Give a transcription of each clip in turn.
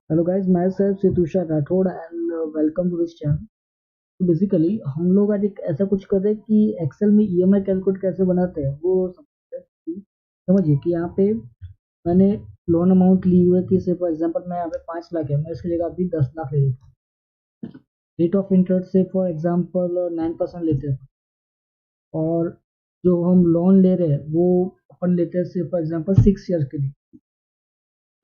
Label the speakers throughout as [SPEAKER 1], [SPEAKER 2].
[SPEAKER 1] Hello guys, मैं sir Situsha Rathore and welcome to this channel. तो basically हम लोग आज एक ऐसा कुछ कर रहे हैं कि एक्सेल में ईएमआई कैलकुलेट कैसे बनाते हैं वो समझते हैं समझिए कि यहाँ पे मैंने लोन अमाउंट ली हुई है कि से फॉर एग्जांपल मैं यहाँ पे 5 लाख है, मैं इसकी जगह अभी 10 लाख ले लेता हूँ। रेट ऑफ इंटरेस्ट से फॉर एग्जांपल 9% लेते हैं, और जो हम लोन ले रहे हैं वो अपन लेते हैं से फॉर एग्जांपल 6 ईयर के लिए।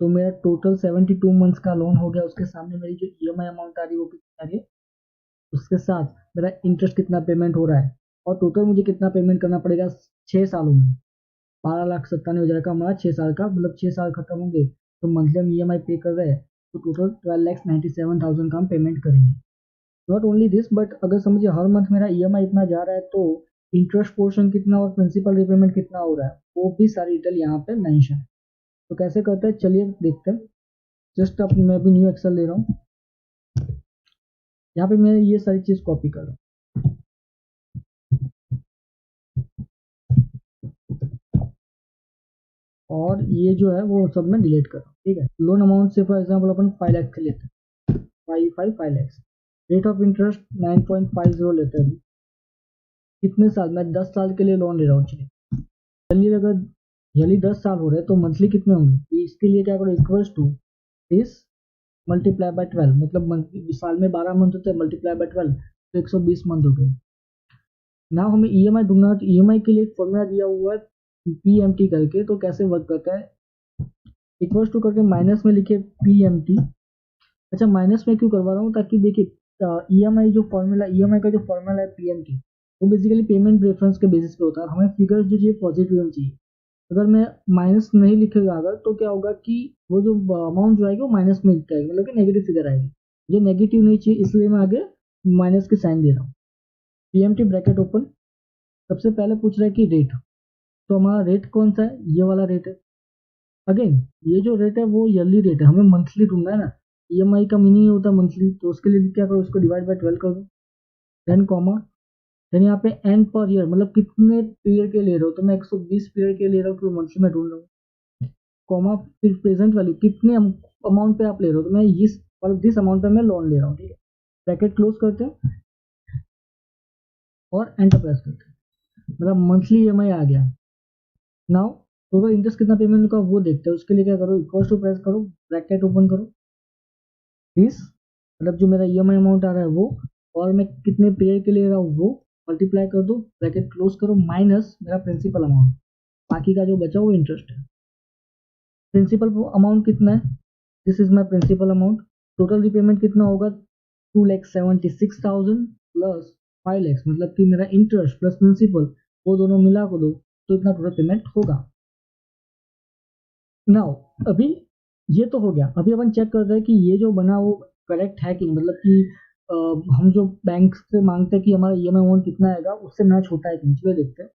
[SPEAKER 1] तो मेरा टोटल 72 मंथ्स का लोन हो गया। उसके सामने मेरी जो ईएमआई अमाउंट आ रही है वो कितनी आ रही है, उसके साथ मेरा इंटरेस्ट कितना पेमेंट हो रहा है, और टोटल मुझे कितना पेमेंट करना पड़ेगा 6 सालों में। 12,97,000 का हमारा 6 साल का, मतलब 6 साल खत्म होंगे तो मंथली हम ईएमआई पे कर रहे हैं, तो टोटल 12,97,000 का हम पेमेंट करेंगे। नॉट ओनली दिस, बट अगर समझिए हर मंथ मेरा ईएमआई इतना जा रहा है तो इंटरेस्ट पोर्शन कितना और प्रिंसिपल रिपेमेंट कितना हो रहा है वो भी सारी डिटेल यहाँ पे मेंशन है। तो कैसे करते हैं चलिए देखते हैं। जस्ट अब मैं भी न्यू एक्सेल ले रहा हूँ। यहाँ पे मैं ये सारी चीज कॉपी कर रहा हूँ, और ये जो है वो सब मैं डिलीट कर रहा हूँ। ठीक है, लोन अमाउंट से फॉर एग्जांपल अपन 5 लाख लेते हैं, 5 लैक्स। रेट ऑफ इंटरेस्ट 9.50 लेते हैं। कितने साल, मैं 10 साल के लिए लोन ले रहा हूँ। चलिए अगर यदि 10 साल हो रहे हैं तो मंथली कितने होंगे, तो इसके लिए क्या करो, equals to this multiply by 12, मतलब साल में 12 मंथ होते हैं, मल्टीप्लाई बाय 12 तो 120 मंथ हो गए। ना हमें ईएमआई ढूंढना है, तो ईएमआई के लिए एक फॉर्मूला दिया हुआ है पीएमटी करके। तो कैसे वर्क करता है, इक्वल्स टू करके माइनस में लिखे पीएमटी। अच्छा, माइनस में क्यों करवा रहा हूँ, ताकि देखिए ईएमआई जो फॉर्मूला, ईएमआई का जो फॉर्मूला है पीएमटी, वो बेसिकली पेमेंट रेफरेंस के बेसिस पे होता है। हमें फिगर्स जो चाहिए पॉजिटिव होनी चाहिए। अगर मैं माइनस नहीं लिखेगा अगर, तो क्या होगा कि वो जो अमाउंट जो आएगी वो माइनस में आएगी, मतलब कि नेगेटिव फिगर आएगी। ये नेगेटिव नहीं चाहिए, इसलिए मैं आगे माइनस के साइन दे रहा हूँ। PMT bracket open. सबसे पहले पूछ रहा है कि रेट, तो हमारा रेट कौन सा है, ये वाला रेट है। अगेन ये जो रेट है वो ईयरली रेट है, हमें मंथली ढूंढना है ना। ईएमआई का मीनिंग होता है मंथली, तो उसके लिए क्या करो, उसको डिवाइड बाय 12 कर दो। देन कॉमा, देन यहाँ पे एन पर ईयर, मतलब कितने पीरियड के ले रहे हो, तो मैं 120 पीरियड के ले रहा हूँ क्योंकि मंथली में ढूंढ रहा हूँ। कॉमा, फिर प्रेजेंट वैल्यू कितने अमाउंट पे आप ले रहे हो, तो मैं इस मतलब जिस अमाउंट पे मैं लोन ले रहा हूँ। ठीक है, ब्रैकेट क्लोज करते हैं और एंटर प्रेस करते हैं, मतलब मंथली ईएमआई आ गया। नाउ टोटल इंटरेस्ट कितना पेमेंट होगा वो देखते हैं। उसके लिए क्या करो, इक्वल टू प्रेस करो, ब्रैकेट ओपन करो, दिस मतलब जो मेरा ईएमआई अमाउंट आ रहा है वो, और मैं कितने पीरियड के ले रहा हूँ वो मल्टीप्लाई कर दो, ब्रैकेट क्लोज करो, माइनस मेरा प्रिंसिपल अमाउंट, बाकी का जो बचा वो इंटरेस्ट है। प्रिंसिपल अमाउंट कितना है, this is my principal amount. Total repayment कितना होगा, 2,76,000 प्लस 5 लैक्स, मतलब कि मेरा इंटरेस्ट प्लस प्रिंसिपल वो दोनों मिला को दो तो इतना टोटल पेमेंट होगा। नाउ अभी ये तो हो गया, अभी अपन चेक करते हैं कि ये जो बना वो करेक्ट है कि नहीं, मतलब कि हम जो बैंक से मांगते हैं कि हमारा ईएमआई अमाउंट कितना आएगा उससे मैच होता है कि नहीं, चलिए देखते हैं।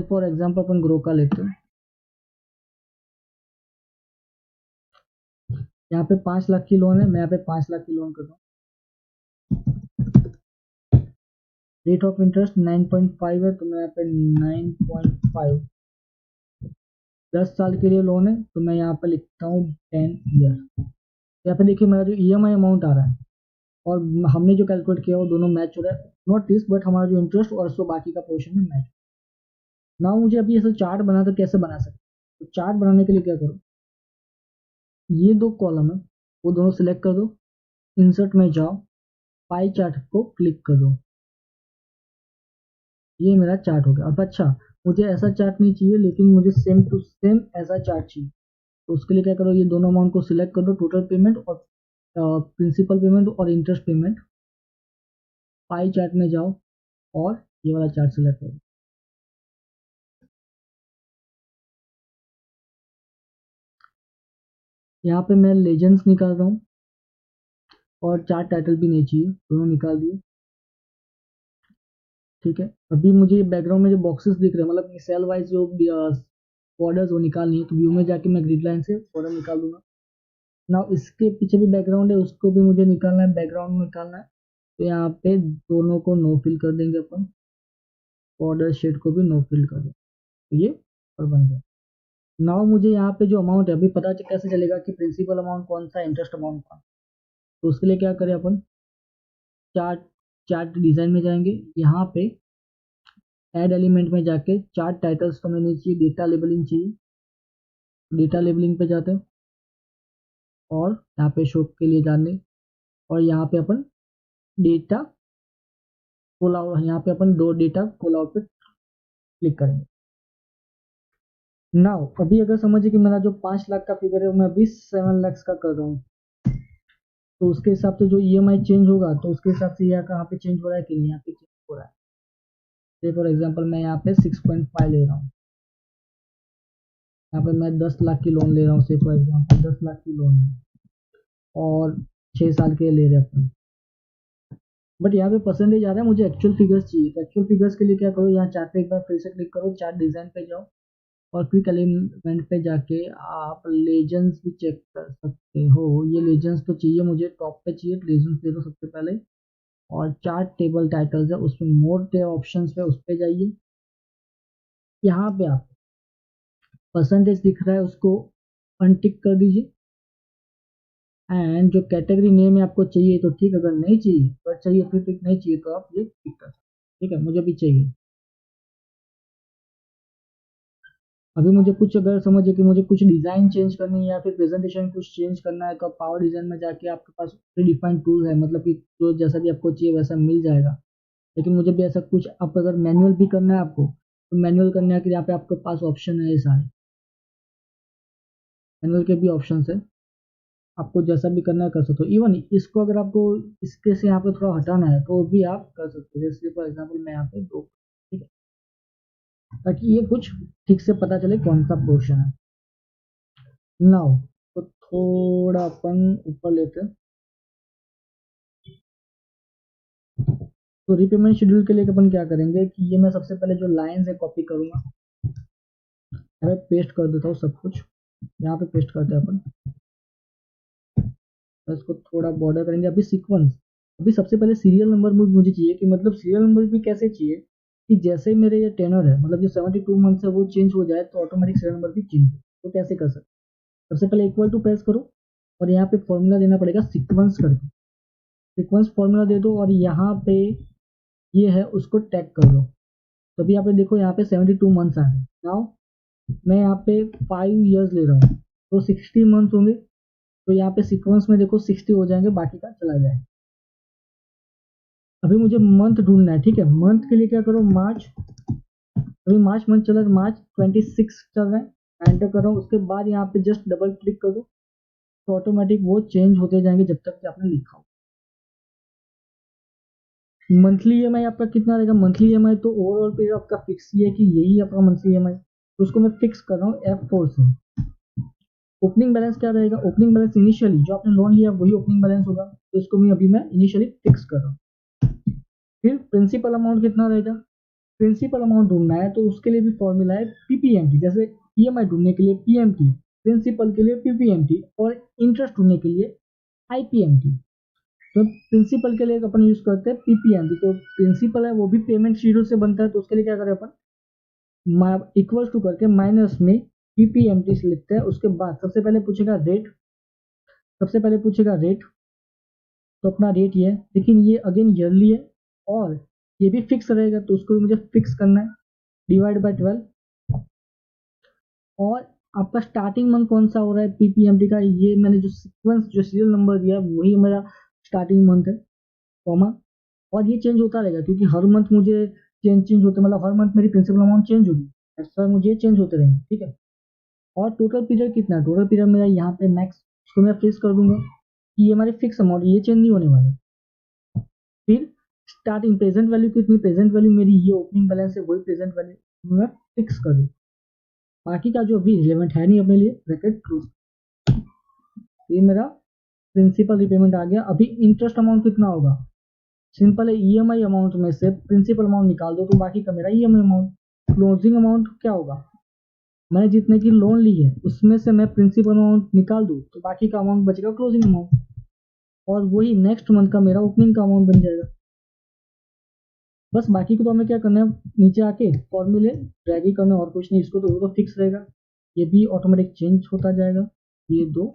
[SPEAKER 1] फॉर एग्जाम्पल अपन ग्रो का लेते हैं। यहाँ पे 5 लाख की लोन है, मैं यहाँ पे 5 लाख की लोन कर रहा हूँ। रेट ऑफ इंटरेस्ट 9.5 है, तो मैं यहाँ पे 9.5। 10 साल के लिए लोन है, तो मैं यहाँ पे लिखता हूँ 10 ईयर। यहाँ पे देखिए मेरा जो ईएमआई अमाउंट आ रहा है और हमने जो कैलकुलेट किया वो दोनों मैच हो रहा है। नॉट दिस, बट हमारा जो इंटरेस्ट और सो बाकी का पोर्शन में मैच। ना मुझे अभी ऐसा चार्ट बना तो कैसे बना सकते, तो चार्ट बनाने के लिए क्या करो, ये दो कॉलम है वो दोनों सिलेक्ट कर दो, इंसर्ट में जाओ, पाई चार्ट को क्लिक कर दो। ये मेरा चार्ट हो गया। अब अच्छा, मुझे ऐसा चार्ट नहीं चाहिए, लेकिन मुझे सेम टू सेम ऐसा चार्ट चाहिए। तो उसके लिए क्या करो, ये दोनों अमाउंट को सिलेक्ट कर दो, टोटल पेमेंट और प्रिंसिपल पेमेंट और इंटरेस्ट पेमेंट। पाई चार्ट में जाओ और ये वाला चार्ट सिलेक्ट करो। यहाँ पे मैं लेजेंड्स निकाल रहा हूँ और चार्ट टाइटल भी नहीं चाहिए, दोनों निकाल दिए। ठीक है, अभी मुझे बैकग्राउंड में जो बॉक्सेस दिख रहे हैं, मतलब सेल वाइज जो बॉर्डर्स वो निकालनी है, तो व्यू में जाके मैं ग्रिड लाइन से बॉर्डर निकाल दूंगा। ना इसके पीछे भी बैकग्राउंड है, उसको भी मुझे निकालना है, बैकग्राउंड निकालना है। तो यहाँ पे दोनों को नो फिल कर देंगे अपन। बॉर्डर शेड को भी नो फिल कर दो, तो ये और बन गया। नाउ मुझे यहाँ पे जो अमाउंट है अभी पता कैसे चलेगा कि प्रिंसिपल अमाउंट कौन सा, इंटरेस्ट अमाउंट कौन, तो उसके लिए क्या करें अपन, चार्ट चार्ट डिजाइन में जाएंगे, यहाँ पे ऐड एलिमेंट में जाके चार्ट टाइटल्स तो हमें नहीं चाहिए, डेटा लेबलिंग चाहिए, डेटा लेबलिंग पे जाते हैं और यहाँ पे शो के लिए जाने, और यहाँ पे अपन डेटा पुल आउट, यहाँ पे अपन दो डेटा पुल आउट पे क्लिक करेंगे। नाउ अभी अगर समझिए कि मेरा जो 5 लाख का फिगर है मैं अभी 7 लाख का कर रहा हूँ, तो उसके हिसाब से जो ईएमआई चेंज होगा तो उसके हिसाब से यहाँ कहाँ पे चेंज हो रहा है कि नहीं, यहाँ पे चेंज हो रहा है। फॉर एग्जाम्पल मैं यहाँ पे 6.5 ले रहा हूँ, यहाँ पे मैं 10 लाख की लोन ले रहा हूँ, से फॉर एग्जाम्पल 10 लाख की लोन है और 6 साल के ले रहे हैं, बट यहाँ पे परसेंटेज आ रहा है, मुझे एक्चुअल फिगर्स चाहिए। तो एक्चुअल फिगर्स के लिए क्या करो, यहाँ चार्ट पे एक बार फिर से क्लिक करो, चार्ट डिजाइन पे जाओ और क्विक एलिमेंट पे जाके आप लेजेंड्स भी चेक कर सकते हो। ये लेजेंड्स तो चाहिए मुझे, टॉप पे चाहिए, लेजेंड्स दे दो सबसे पहले, और चार्ट टेबल टाइटल्स है उसमें मोर टे ऑप्शंस पे उस पे जाइए, यहाँ पे आप परसेंटेज दिख रहा है उसको अनटिक कर दीजिए, एंड जो कैटेगरी नेम है आपको चाहिए तो ठीक, अगर नहीं चाहिए अगर चाहिए फिर ठीक, नहीं चाहिए तो आप ये टिक कर सकते, ठीक है, मुझे भी चाहिए। अभी मुझे कुछ अगर समझिए कि मुझे कुछ डिजाइन चेंज करनी है या फिर प्रेजेंटेशन कुछ चेंज करना है, तो आप पावर डिजाइन में जाके आपके पास प्री डिफाइंड टूल है, मतलब कि जो जैसा भी आपको चाहिए वैसा मिल जाएगा। लेकिन मुझे भी ऐसा कुछ, आप अगर मैनुअल भी करना है आपको, तो मैनुअल करने के लिए यहाँ पे आपके पास ऑप्शन है, ये सारे मैनुअल के भी ऑप्शन है, आपको जैसा भी करना है कर सकते हो। इवन इसको अगर आपको इसके से यहाँ पे थोड़ा हटाना है तो भी आप कर सकते हो, जैसे फॉर एग्जाम्पल मैं यहाँ पे दो, ठीक है, ताकि ये कुछ ठीक से पता चले कौन सा पोर्शन है। नाउ तो थोड़ा अपन ऊपर लेते हैं, तो रीपेमेंट शेड्यूल के लिए अपन क्या करेंगे कि ये मैं सबसे पहले जो लाइंस है कॉपी करूंगा, मैं पेस्ट कर देता हूँ सब कुछ, यहाँ पे पेस्ट करते हैं अपन, तो इसको थोड़ा बॉर्डर करेंगे। अभी सीक्वेंस, अभी सबसे पहले सीरियल नंबर मुझे चाहिए, कि मतलब सीरियल नंबर भी कैसे चाहिए कि जैसे मेरे ये टेनर है, मतलब जो 72 मंथ है वो चेंज हो जाए तो ऑटोमेटिक सीरियल नंबर भी चेंज हो, तो कैसे कर सकते, सबसे पहले इक्वल टू प्रेस करो और यहाँ पे फॉर्मूला देना पड़ेगा सीक्वेंस करके, सीक्वेंस फॉर्मूला दे दो और यहाँ पे ये है उसको टैग कर दो, तो अभी यहाँ पे देखो यहाँ पे 72 मंथ्स आ गए। नाउ मैं यहाँ पे 5 ईयर्स ले रहा हूँ तो 60 मंथ्स होंगे, तो यहाँ पे सीक्वेंस में देखो 60 हो जाएंगे, बाकी का चला जाए। अभी मुझे मंथ ढूंढना है, ठीक है, मंथ के लिए क्या करो, मार्च, अभी मार्च मंथ चल रहा है, मार्च 26 चल रहा है, एंटर कर रहा हूँ, उसके बाद यहाँ पे जस्ट डबल क्लिक कर दो, तो ऑटोमेटिक वो चेंज होते जाएंगे जब तक कि आपने लिखा हो। मंथली ईएमआई आपका कितना रहेगा, मंथली ईएमआई तो ओवरऑल पीरियड आपका फिक्स ही है कि यही आपका मंथली ईएमआई, तो उसको मैं फिक्स कर रहा हूँ F4 से। ओपनिंग बैलेंस क्या रहेगा, ओपनिंग बैलेंस इनिशियली जो आपने लोन लिया वही ओपनिंग बैलेंस होगा, तो इसको भी अभी मैं इनिशियली फिक्स कर रहा हूँ। फिर प्रिंसिपल अमाउंट कितना रहेगा, प्रिंसिपल अमाउंट ढूंढना है तो उसके लिए भी फॉर्मूला है पीपीएमटी, जैसे ईएमआई ढूंढने के लिए पीएमटी, प्रिंसिपल के लिए पीपीएमटी और इंटरेस्ट ढूंढने के लिए आईपीएमटी। तो प्रिंसिपल के लिए अपन यूज करते हैं पीपीएमटी, तो प्रिंसिपल है वो भी पेमेंट शेड्यूल से बनता है, तो उसके लिए क्या करें अपन इक्वल्स टू करके माइनस में पीपीएमटी से लिखते हैं, उसके बाद सबसे पहले पूछेगा रेट, सबसे पहले पूछेगा रेट, तो अपना रेट ये है, लेकिन ये अगेन ईयरली है और ये भी फिक्स रहेगा, तो उसको भी मुझे फिक्स करना है, डिवाइड बाय 12, और आपका स्टार्टिंग मंथ कौन सा हो रहा है पीपीएमटी का, ये मैंने जो सीक्वेंस जो सीरियल नंबर दिया वही मेरा स्टार्टिंग मंथ है, कॉमा, और ये चेंज होता रहेगा क्योंकि हर मंथ मुझे चेंज होते, मतलब हर मंथ मेरी प्रिंसिपल अमाउंट चेंज होगी, ऐसा मुझे चेंज होते रहेंगे, ठीक है। और टोटल पीरियड कितना है, टोटल पीरियड मेरा यहाँ पे मैक्स, उसको मैं फिक्स कर दूंगा कि ये हमारे फिक्स अमाउंट, ये चेंज नहीं होने वाले। फिर स्टार्टिंग प्रेजेंट वैल्यू कितनी, प्रेजेंट वैल्यू मेरी ये ओपनिंग बैलेंस है वही प्रेजेंट वैल्यू मैं फिक्स कर दूँ, बाकी का जो अभी रिलेवेंट है नहीं अपने लिए, ब्रैकेट क्लोज। ये मेरा प्रिंसिपल रिपेमेंट आ गया। अभी इंटरेस्ट अमाउंट कितना होगा, सिंपल है, ईएमआई अमाउंट में से प्रिंसिपल अमाउंट निकाल दो तो बाकी का मेरा ईएमआई अमाउंट। क्लोजिंग अमाउंट क्या होगा, मैंने जितने की लोन ली है उसमें से मैं प्रिंसिपल अमाउंट निकाल दूँ तो बाकी का अमाउंट बचेगा क्लोजिंग अमाउंट, और वही नेक्स्ट मंथ का मेरा ओपनिंग का अमाउंट बन जाएगा। बस बाकी को तो हमें क्या करना है, नीचे आके फॉर्मूले ड्रैग ही करना है और कुछ नहीं। इसको तो फिक्स रहेगा, ये भी ऑटोमेटिक चेंज होता जाएगा, ये दो।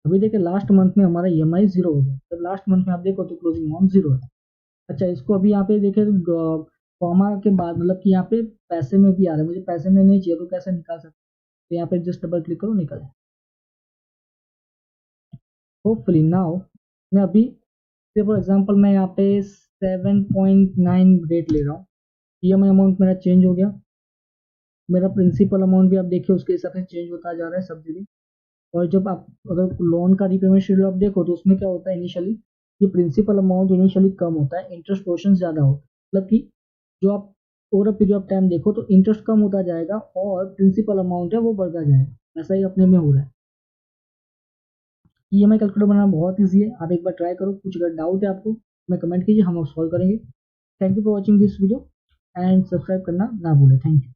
[SPEAKER 1] अभी देखिए लास्ट मंथ में हमारा EMI 0 हो गया, तो लास्ट मंथ में आप देखो तो क्लोजिंग अमाउंट 0 है। अच्छा, इसको अभी यहाँ पे देखे कॉमा के बाद मतलब कि यहाँ पे पैसे में भी आ रहा है, मुझे पैसे में नहीं चाहिए तो कैसे निकाल सकते, तो यहाँ पे जस्ट डबल क्लिक करो, निकल। होपफुली नाउ मैं अभी फॉर एग्जांपल मैं यहाँ पे 7.9 रेट ले रहा हूँ, EMI अमाउंट मेरा चेंज हो गया, मेरा प्रिंसिपल अमाउंट भी आप देखिए उसके हिसाब से चेंज होता जा रहा है सब जगह। और जब आप अगर लोन का रीपेमेंट शेड्यूल आप देखो तो उसमें क्या होता है, इनिशियली ये प्रिंसिपल अमाउंट इनिशियली कम होता है, इंटरेस्ट पोर्शन ज़्यादा होता है, मतलब कि जो आप over a period of time देखो तो इंटरेस्ट कम होता जाएगा और प्रिंसिपल अमाउंट है वो बढ़ता जाएगा, ऐसा ही अपने में हो रहा है। EMI कैलकुलेटर बनाना बहुत ईजी है, आप एक बार ट्राई करो, कुछ अगर डाउट है आपको मैं कमेंट कीजिए, हम सॉल्व करेंगे। Thank you for watching this video and subscribe करना ना भूलें। Thank you.